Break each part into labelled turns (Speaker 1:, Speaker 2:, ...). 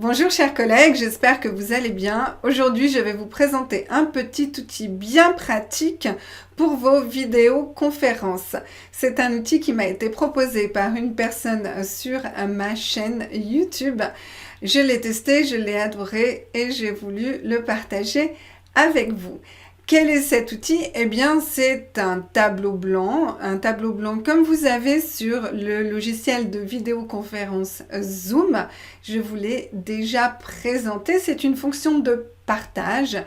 Speaker 1: Bonjour chers collègues, j'espère que vous allez bien. Aujourd'hui, je vais vous présenter un petit outil bien pratique pour vos vidéoconférences. C'est un outil qui m'a été proposé par une personne sur ma chaîne YouTube. Je l'ai testé, je l'ai adoré et j'ai voulu le partager avec vous. Quel est cet outil? Eh bien, c'est un tableau blanc comme vous avez sur le logiciel de vidéoconférence Zoom. Je vous l'ai déjà présenté. C'est une fonction de partage,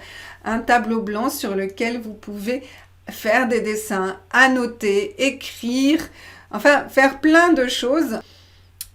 Speaker 1: un tableau blanc sur lequel vous pouvez faire des dessins, annoter, écrire, enfin faire plein de choses.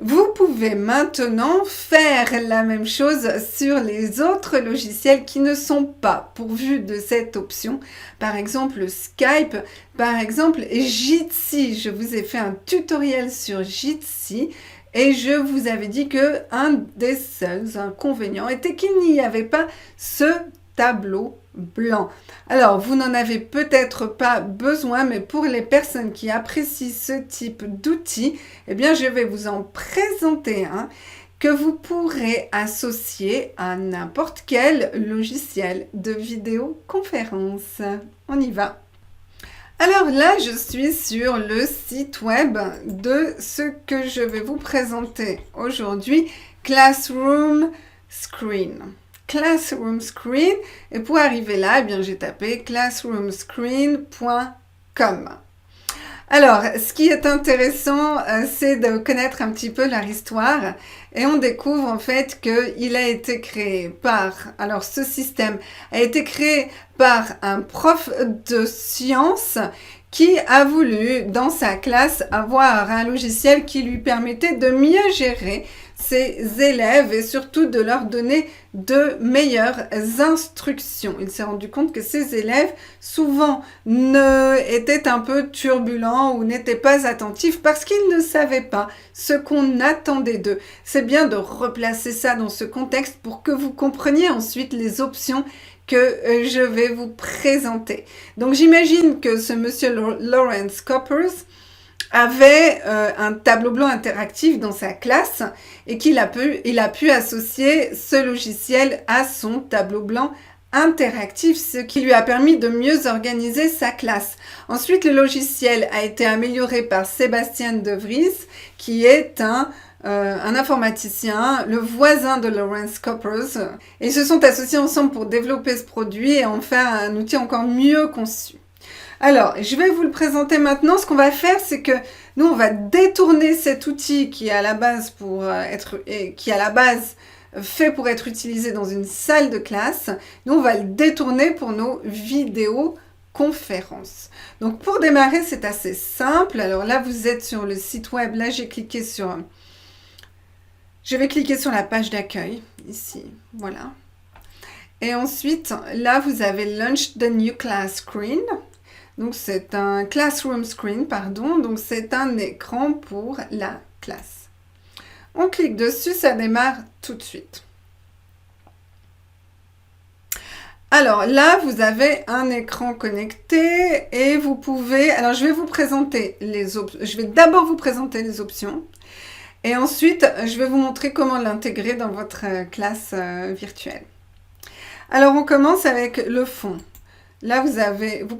Speaker 1: Vous pouvez maintenant faire la même chose sur les autres logiciels qui ne sont pas pourvus de cette option. Par exemple Skype, par exemple Jitsi. Je vous ai fait un tutoriel sur Jitsi et je vous avais dit que un des seuls inconvénients était qu'il n'y avait pas ce tableau blanc. Alors, vous n'en avez peut-être pas besoin, mais pour les personnes qui apprécient ce type d'outil, eh bien, je vais vous en présenter un que vous pourrez associer à n'importe quel logiciel de vidéoconférence. On y va. Alors là, je suis sur le site web de ce que je vais vous présenter aujourd'hui, Classroom Screen. Classroom Screen, et pour arriver là, eh bien, j'ai tapé classroomscreen.com. Alors, ce qui est intéressant, c'est de connaître un petit peu leur histoire, et on découvre en fait qu'il a été créé par, alors ce système a été créé par un prof de sciences qui a voulu, dans sa classe, avoir un logiciel qui lui permettait de mieux gérer ses élèves et surtout de leur donner de meilleures instructions. Il s'est rendu compte que ses élèves, souvent, étaient un peu turbulents ou n'étaient pas attentifs parce qu'ils ne savaient pas ce qu'on attendait d'eux. C'est bien de replacer ça dans ce contexte pour que vous compreniez ensuite les options que je vais vous présenter. Donc j'imagine que ce monsieur Lawrence Coppers avait un tableau blanc interactif dans sa classe et il a pu associer ce logiciel à son tableau blanc interactif, ce qui lui a permis de mieux organiser sa classe. Ensuite, le logiciel a été amélioré par Sébastien De Vries, qui est un informaticien, le voisin de Lawrence Coppers. Et ils se sont associés ensemble pour développer ce produit et en faire un outil encore mieux conçu. Alors, je vais vous le présenter maintenant. Ce qu'on va faire, c'est que nous, on va détourner cet outil qui est à la base fait pour être utilisé dans une salle de classe. Nous, on va le détourner pour nos vidéoconférences. Donc, pour démarrer, c'est assez simple. Alors là, vous êtes sur le site web. Là, je vais cliquer sur la page d'accueil, ici. Voilà. Et ensuite, là, vous avez Launch the New Class Screen. Donc, c'est un classroom screen, pardon. Donc, c'est un écran pour la classe. On clique dessus, ça démarre tout de suite. Alors, là, vous avez un écran connecté et vous pouvez... Alors, je vais vous présenter je vais d'abord vous présenter les options. Et ensuite, je vais vous montrer comment l'intégrer dans votre classe virtuelle. Alors, on commence avec le fond. Là,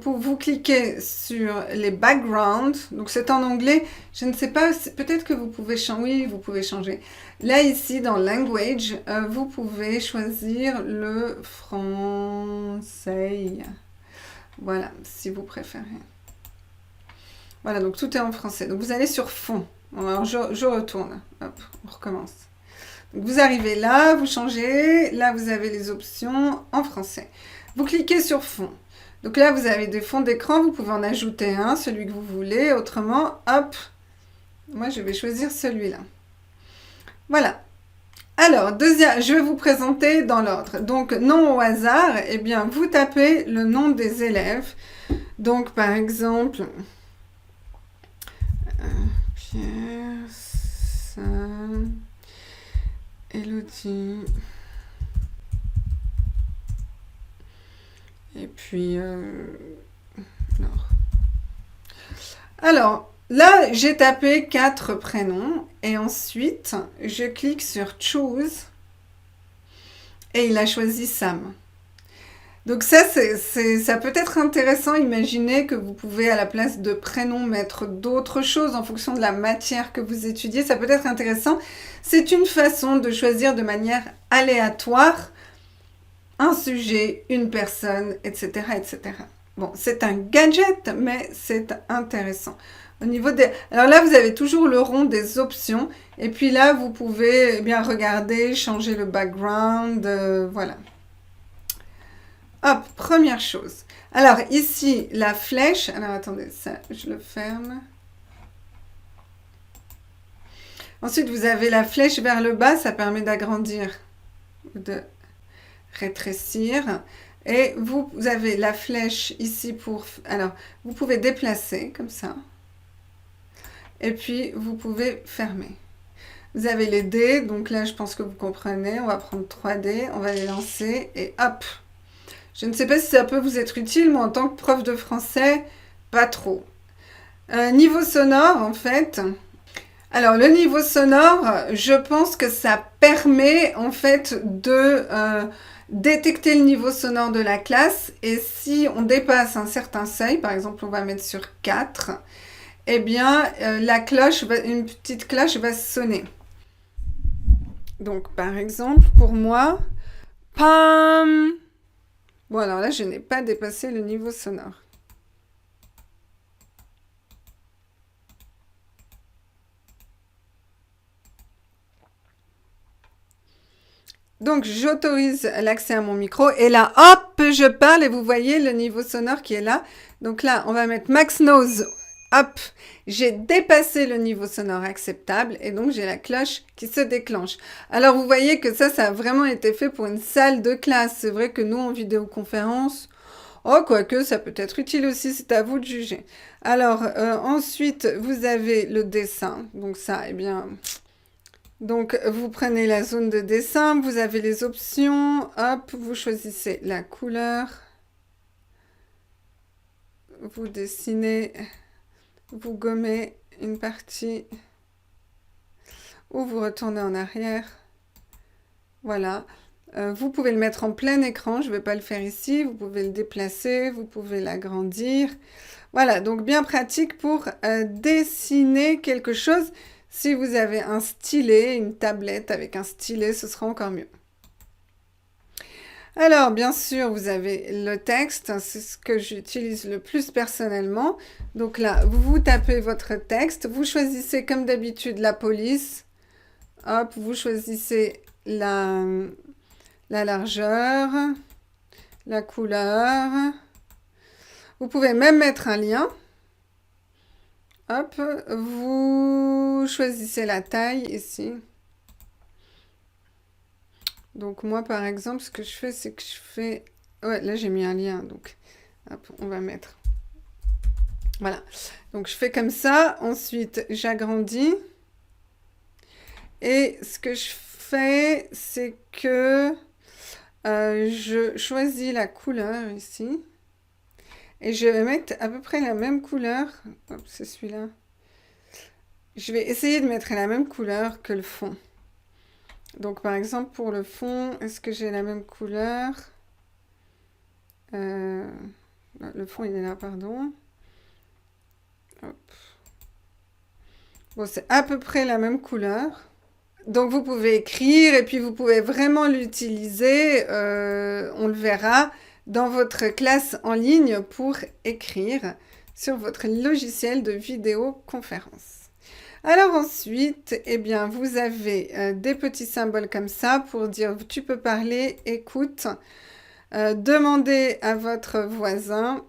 Speaker 1: vous cliquez sur les backgrounds. Donc, c'est en anglais. Je ne sais pas, peut-être que vous pouvez changer. Oui, vous pouvez changer. Là, ici, dans Language, vous pouvez choisir le français. Voilà, si vous préférez. Voilà, donc tout est en français. Donc, vous allez sur Fond. Alors, je retourne. Hop, on recommence. Donc, vous arrivez là, vous changez. Là, vous avez les options en français. Vous cliquez sur Fond. Donc là, vous avez des fonds d'écran, vous pouvez en ajouter un, celui que vous voulez. Autrement, hop, moi je vais choisir celui-là. Voilà. Alors, je vais vous présenter dans l'ordre. Donc, nom au hasard, eh bien, vous tapez le nom des élèves. Donc, par exemple, Pierre, Sam, Elodie... Et puis, alors, là, j'ai tapé 4 prénoms et ensuite, je clique sur Choose Et il a choisi Sam. Donc ça, ça peut être intéressant. Imaginez que vous pouvez, à la place de prénom, mettre d'autres choses en fonction de la matière que vous étudiez. Ça peut être intéressant. C'est une façon de choisir de manière aléatoire un sujet, une personne, etc., etc. Bon, c'est un gadget, mais c'est intéressant. Au niveau des... Alors là, vous avez toujours le rond des options. Et puis là, vous pouvez eh bien regarder, changer le background, voilà. Hop, première chose. Alors ici, la flèche. Alors attendez, ça, je le ferme. Ensuite, vous avez la flèche vers le bas. Ça permet d'agrandir ou de rétrécir. Et vous avez la flèche ici pour... Alors, vous pouvez déplacer comme ça. Et puis, vous pouvez fermer. Vous avez les dés. Donc là, je pense que vous comprenez. On va prendre 3 dés. On va les lancer. Et hop. Je ne sais pas si ça peut vous être utile, moi en tant que prof de français, pas trop. Niveau sonore, en fait. Alors, le niveau sonore, je pense que ça permet, en fait, de détecter le niveau sonore de la classe. Et si on dépasse un certain seuil, par exemple, on va mettre sur 4, eh bien, la cloche, une petite cloche va sonner. Donc, par exemple, pour moi, pam. Bon, alors là, je n'ai pas dépassé le niveau sonore. Donc, j'autorise l'accès à mon micro. Et là, hop, je parle et vous voyez le niveau sonore qui est là. Donc là, on va mettre max nose. Hop, j'ai dépassé le niveau sonore acceptable et donc j'ai la cloche qui se déclenche. Alors, vous voyez que ça a vraiment été fait pour une salle de classe. C'est vrai que nous, en vidéoconférence, oh, quoique, ça peut être utile aussi, c'est à vous de juger. Alors, ensuite, vous avez le dessin. Donc ça, eh bien... Donc, vous prenez la zone de dessin, vous avez les options, hop, vous choisissez la couleur, vous dessinez, vous gommez une partie, ou vous retournez en arrière. Voilà. Vous pouvez le mettre en plein écran, je ne vais pas le faire ici, vous pouvez le déplacer, vous pouvez l'agrandir. Voilà, donc bien pratique pour dessiner quelque chose. Si vous avez un stylet, une tablette avec un stylet, ce sera encore mieux. Alors, bien sûr, vous avez le texte, c'est ce que j'utilise le plus personnellement. Donc là, vous tapez votre texte, vous choisissez comme d'habitude la police. Hop, vous choisissez la largeur, la couleur. Vous pouvez même mettre un lien. Hop, vous choisissez la taille ici. Donc moi, par exemple, ce que je fais, c'est que je fais... Ouais, là, j'ai mis un lien, donc hop, on va mettre... Voilà. Donc, je fais comme ça. Ensuite, j'agrandis. Et ce que je fais, c'est que je choisis la couleur ici. Et je vais mettre à peu près la même couleur. Hop, c'est celui-là. Je vais essayer de mettre la même couleur que le fond. Donc, par exemple, pour le fond, est-ce que j'ai la même couleur? Le fond, il est là, pardon. Hop. Bon, c'est à peu près la même couleur. Donc, vous pouvez écrire et puis vous pouvez vraiment l'utiliser. On le verra dans votre classe en ligne pour écrire sur votre logiciel de vidéoconférence. Alors ensuite, eh bien, vous avez des petits symboles comme ça pour dire « tu peux parler, écoute ». Demandez à votre voisin,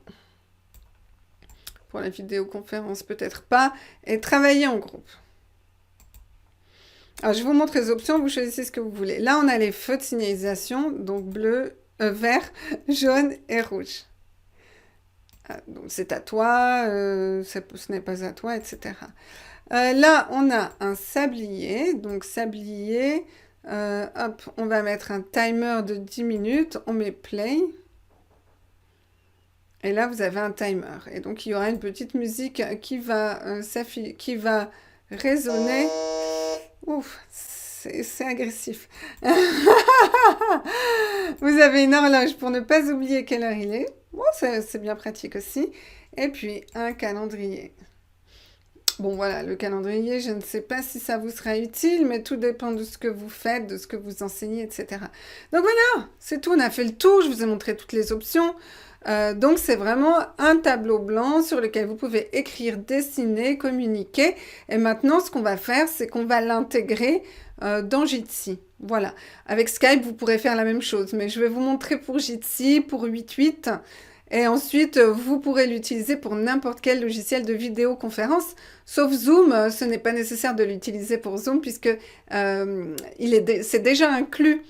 Speaker 1: pour la vidéoconférence peut-être pas, et travaillez en groupe. Alors, je vous montre les options, vous choisissez ce que vous voulez. Là, on a les feux de signalisation, donc bleu, vert, jaune et rouge. Donc, c'est à toi, ce n'est pas à toi, etc. Là, on a un sablier, donc sablier, hop, on va mettre un timer de 10 minutes, on met play. Et là, vous avez un timer. Et donc, il y aura une petite musique qui va résonner. Ouf, c'est agressif. Vous avez une horloge pour ne pas oublier quelle heure il est. Bon, c'est bien pratique aussi. Et puis, un calendrier. Bon, voilà, le calendrier, je ne sais pas si ça vous sera utile, mais tout dépend de ce que vous faites, de ce que vous enseignez, etc. Donc voilà, c'est tout, on a fait le tour, je vous ai montré toutes les options. Donc c'est vraiment un tableau blanc sur lequel vous pouvez écrire, dessiner, communiquer. Et maintenant, ce qu'on va faire, c'est qu'on va l'intégrer dans Jitsi. Voilà. Avec Skype, vous pourrez faire la même chose, mais je vais vous montrer pour Jitsi, pour 8.8. Et ensuite, vous pourrez l'utiliser pour n'importe quel logiciel de vidéoconférence, sauf Zoom. Ce n'est pas nécessaire de l'utiliser pour Zoom puisque c'est déjà inclus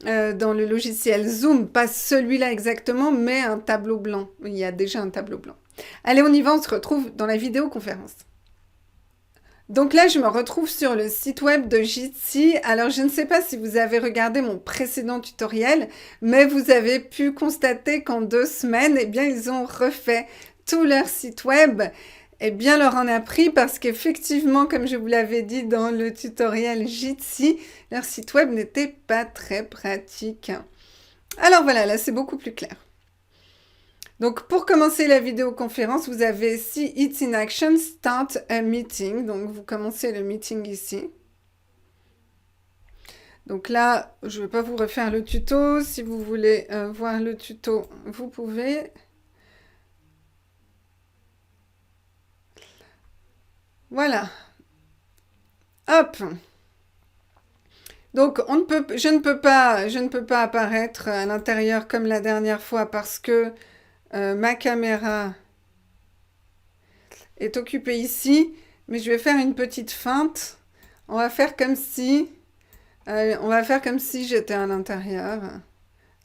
Speaker 1: dans le logiciel Zoom, pas celui-là exactement, mais un tableau blanc. Il y a déjà un tableau blanc. Allez, on y va, on se retrouve dans la vidéoconférence. Donc là, je me retrouve sur le site web de Jitsi. Alors, je ne sais pas si vous avez regardé mon précédent tutoriel, mais vous avez pu constater qu'en 2 semaines, eh bien, ils ont refait tout leur site web. Eh bien, leur en a pris parce qu'effectivement, comme je vous l'avais dit dans le tutoriel Jitsi, leur site web n'était pas très pratique. Alors voilà, là, c'est beaucoup plus clair. Donc, pour commencer la vidéoconférence, vous avez ici « It's in action, start a meeting ». Donc, vous commencez le meeting ici. Donc là, je ne vais pas vous refaire le tuto. Si vous voulez voir le tuto, vous pouvez. Voilà. Hop. Donc, je ne peux pas apparaître à l'intérieur comme la dernière fois parce que ma caméra est occupée ici, mais je vais faire une petite feinte. On va faire comme si j'étais à l'intérieur.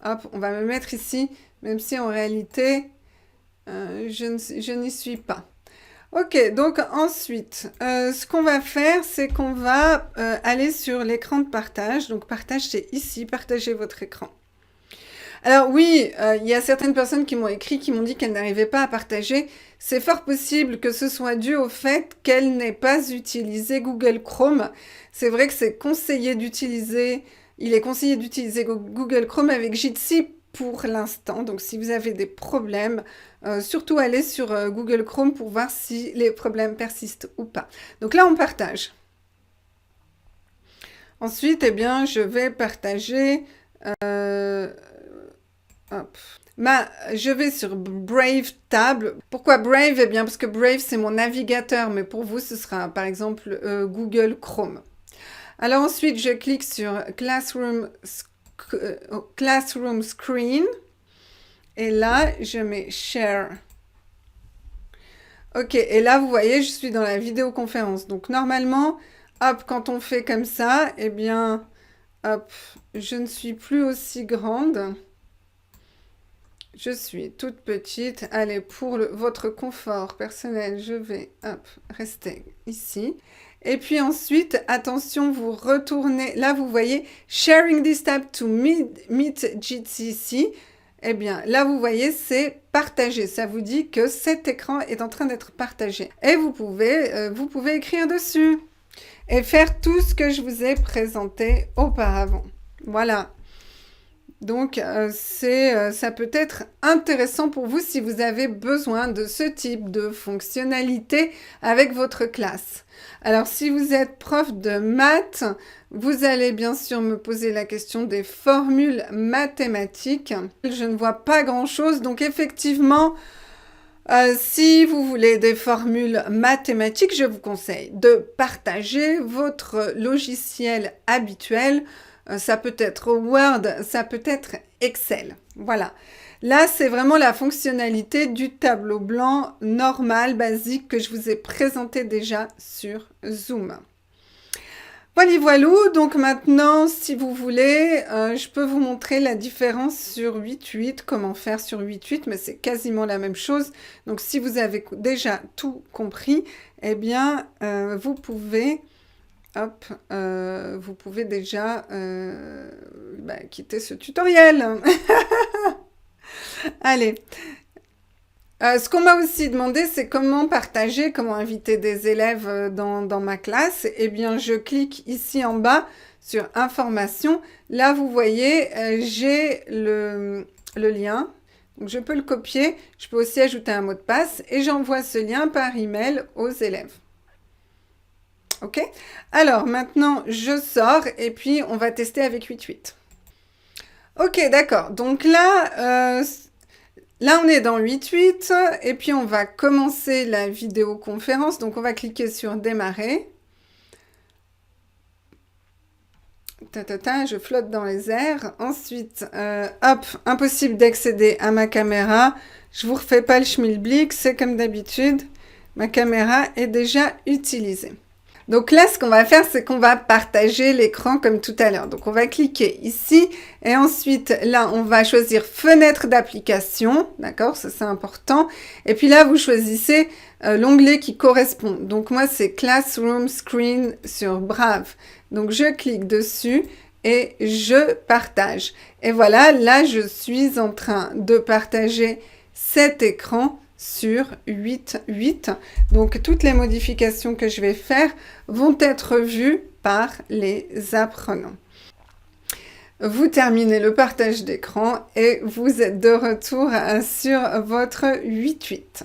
Speaker 1: Hop, on va me mettre ici, même si en réalité, je n'y suis pas. Ok, donc ensuite, ce qu'on va faire, c'est qu'on va aller sur l'écran de partage. Donc, partage, c'est ici, partagez votre écran. Alors oui, il y a certaines personnes qui m'ont écrit, qui m'ont dit qu'elles n'arrivaient pas à partager. C'est fort possible que ce soit dû au fait qu'elles n'aient pas utilisé Google Chrome. C'est vrai que c'est conseillé d'utiliser, il est conseillé d'utiliser Google Chrome avec Jitsi pour l'instant. Donc si vous avez des problèmes, surtout allez sur Google Chrome pour voir si les problèmes persistent ou pas. Donc là, on partage. Ensuite, eh bien, je vais partager... Hop. Je vais sur Brave Tab. Pourquoi Brave? Eh bien, parce que Brave, c'est mon navigateur, mais pour vous, ce sera par exemple Google Chrome. Alors ensuite, je clique sur Classroom Screen. Et là, je mets Share. Ok, et là, vous voyez, je suis dans la vidéoconférence. Donc, normalement, hop, quand on fait comme ça, eh bien, hop, je ne suis plus aussi grande. Je suis toute petite. Allez, pour votre confort personnel, je vais rester ici. Et puis ensuite, attention, vous retournez. Là, vous voyez « Sharing this tab to meet Jitsi ». Eh bien, là, vous voyez, c'est « Partager ». Ça vous dit que cet écran est en train d'être partagé. Et vous pouvez écrire dessus et faire tout ce que je vous ai présenté auparavant. Voilà. Donc, ça peut être intéressant pour vous si vous avez besoin de ce type de fonctionnalité avec votre classe. Alors, si vous êtes prof de maths, vous allez bien sûr me poser la question des formules mathématiques. Je ne vois pas grand-chose, donc effectivement, si vous voulez des formules mathématiques, je vous conseille de partager votre logiciel habituel. Ça peut être Word, ça peut être Excel. Voilà. Là, c'est vraiment la fonctionnalité du tableau blanc normal, basique, que je vous ai présenté déjà sur Zoom. Voilà. Donc maintenant, si vous voulez, je peux vous montrer la différence sur 8.8, comment faire sur 8.8, mais c'est quasiment la même chose. Donc, si vous avez déjà tout compris, eh bien, vous pouvez... Hop, vous pouvez déjà quitter ce tutoriel. Allez. Ce qu'on m'a aussi demandé, c'est comment partager, comment inviter des élèves dans ma classe. Eh bien, je clique ici en bas sur information, là vous voyez, j'ai le lien. Donc je peux le copier, je peux aussi ajouter un mot de passe et j'envoie ce lien par email aux élèves. Ok? Alors maintenant, je sors et puis on va tester avec 8.8. Ok, d'accord. Donc là, on est dans 8.8 et puis on va commencer la vidéoconférence. Donc on va cliquer sur démarrer. Je flotte dans les airs. Ensuite, hop, impossible d'accéder à ma caméra. Je vous refais pas le schmilblick, c'est comme d'habitude. Ma caméra est déjà utilisée. Donc là, ce qu'on va faire, c'est qu'on va partager l'écran comme tout à l'heure. Donc on va cliquer ici et ensuite là, on va choisir fenêtre d'application. D'accord, ça c'est important. Et puis là, vous choisissez l'onglet qui correspond. Donc moi, c'est Classroom Screen sur Brave. Donc je clique dessus et je partage. Et voilà, là, je suis en train de partager cet écran sur 8.8. Donc, toutes les modifications que je vais faire vont être vues par les apprenants. Vous terminez le partage d'écran et vous êtes de retour sur votre 8.8.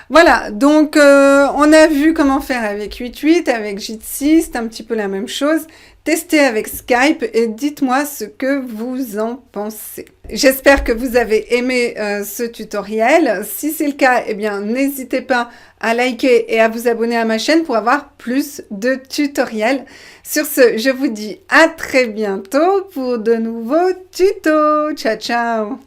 Speaker 1: Voilà, donc on a vu comment faire avec 8.8, avec Jitsi, c'est un petit peu la même chose. Testez avec Skype et dites-moi ce que vous en pensez. J'espère que vous avez aimé ce tutoriel. Si c'est le cas, eh bien, n'hésitez pas à liker et à vous abonner à ma chaîne pour avoir plus de tutoriels. Sur ce, je vous dis à très bientôt pour de nouveaux tutos. Ciao, ciao!